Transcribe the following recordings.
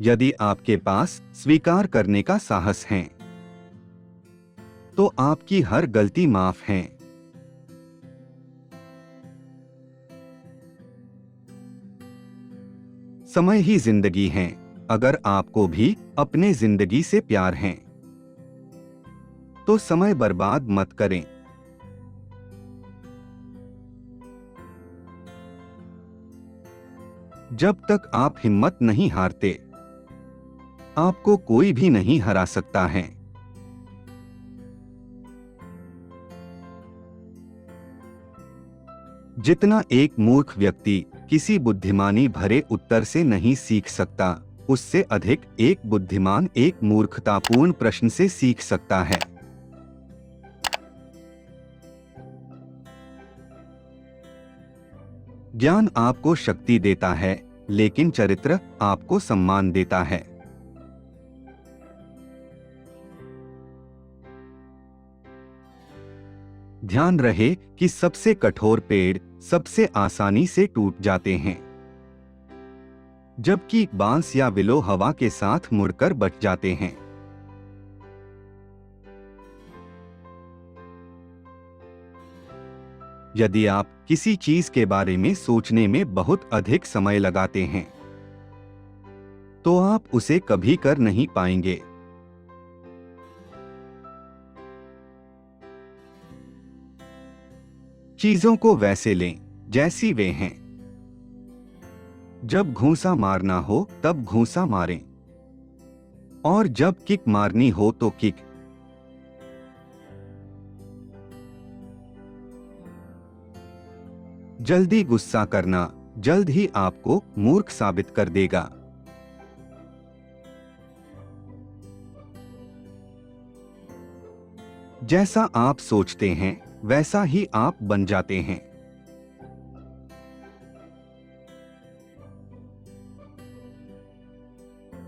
यदि आपके पास स्वीकार करने का साहस है, तो आपकी हर गलती माफ है। समय ही जिंदगी है। अगर आपको भी अपने जिंदगी से प्यार है, तो समय बर्बाद मत करें। जब तक आप हिम्मत नहीं हारते, आपको कोई भी नहीं हरा सकता है। जितना एक मूर्ख व्यक्ति किसी बुद्धिमानी भरे उत्तर से नहीं सीख सकता, उससे अधिक एक बुद्धिमान एक मूर्खतापूर्ण प्रश्न से सीख सकता है। ज्ञान आपको शक्ति देता है, लेकिन चरित्र आपको सम्मान देता है। ध्यान रहे कि सबसे कठोर पेड़ सबसे आसानी से टूट जाते हैं, जबकि बांस या विलो हवा के साथ मुड़कर बच जाते हैं। यदि आप किसी चीज के बारे में सोचने में बहुत अधिक समय लगाते हैं, तो आप उसे कभी कर नहीं पाएंगे। चीजों को वैसे लें जैसी वे हैं। जब घूंसा मारना हो तब घूंसा मारें, और जब किक मारनी हो तो किक। जल्दी गुस्सा करना जल्द ही आपको मूर्ख साबित कर देगा। जैसा आप सोचते हैं वैसा ही आप बन जाते हैं।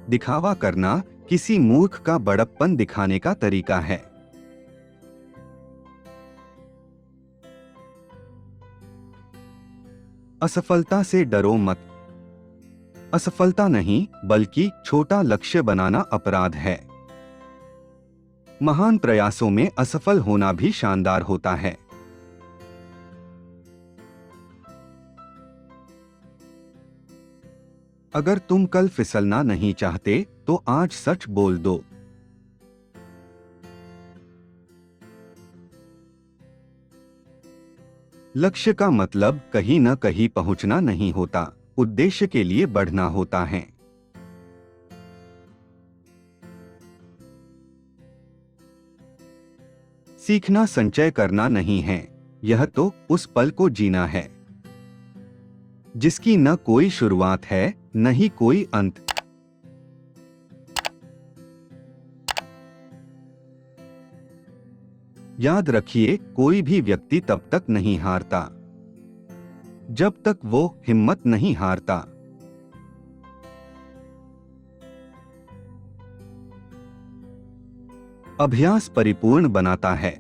दिखावा करना किसी मूर्ख का बड़प्पन दिखाने का तरीका है। असफलता से डरो मत। असफलता नहीं, बल्कि छोटा लक्ष्य बनाना अपराध है। महान प्रयासों में असफल होना भी शानदार होता है। अगर तुम कल फिसलना नहीं चाहते, तो आज सच बोल दो। लक्ष्य का मतलब कहीं न कहीं पहुंचना नहीं होता, उद्देश्य के लिए बढ़ना होता है। सीखना संचय करना नहीं है, यह तो उस पल को जीना है जिसकी न कोई शुरुआत है न ही कोई अंत। याद रखिए, कोई भी व्यक्ति तब तक नहीं हारता जब तक वो हिम्मत नहीं हारता। अभ्यास परिपूर्ण बनाता है।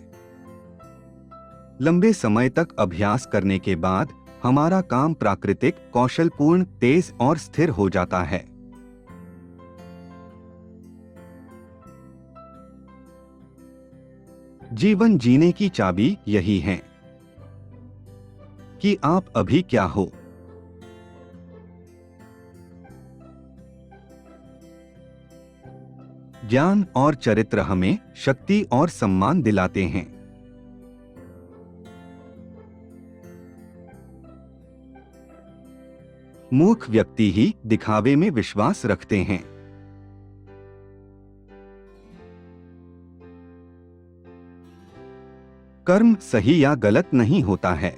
लंबे समय तक अभ्यास करने के बाद हमारा काम प्राकृतिक, कौशलपूर्ण, तेज और स्थिर हो जाता है। जीवन जीने की चाबी यही है कि आप अभी क्या हो। ज्ञान और चरित्र हमें शक्ति और सम्मान दिलाते हैं। मूर्ख व्यक्ति ही दिखावे में विश्वास रखते हैं। कर्म सही या गलत नहीं होता है,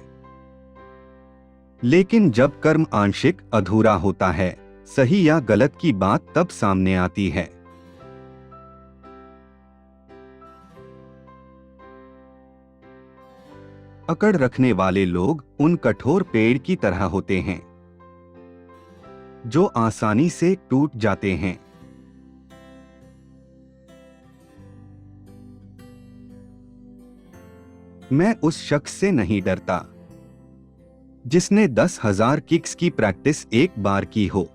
लेकिन जब कर्म आंशिक, अधूरा होता है, सही या गलत की बात तब सामने आती है। अकड़ रखने वाले लोग उन कठोर पेड़ की तरह होते हैं जो आसानी से टूट जाते हैं। मैं उस शख्स से नहीं डरता जिसने 10,000 किक्स की प्रैक्टिस एक बार की हो।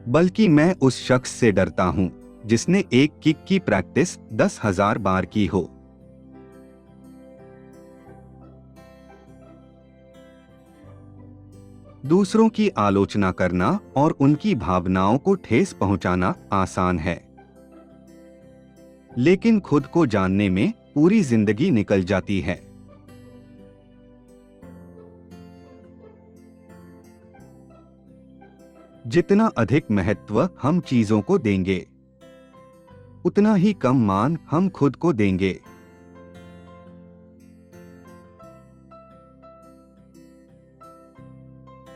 बल्कि मैं उस शख्स से डरता हूं जिसने एक किक की प्रैक्टिस 10,000 बार की हो। दूसरों की आलोचना करना और उनकी भावनाओं को ठेस पहुंचाना आसान है, लेकिन खुद को जानने में पूरी जिंदगी निकल जाती है। जितना अधिक महत्व हम चीजों को देंगे, उतना ही कम मान हम खुद को देंगे।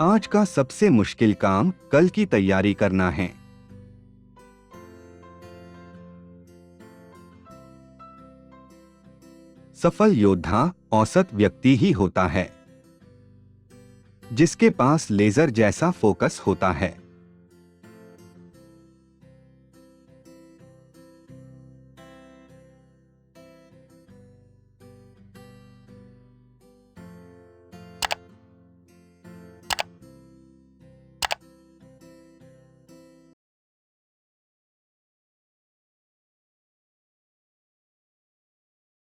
आज का सबसे मुश्किल काम कल की तैयारी करना है। सफल योद्धा औसत व्यक्ति ही होता है जिसके पास लेजर जैसा फोकस होता है।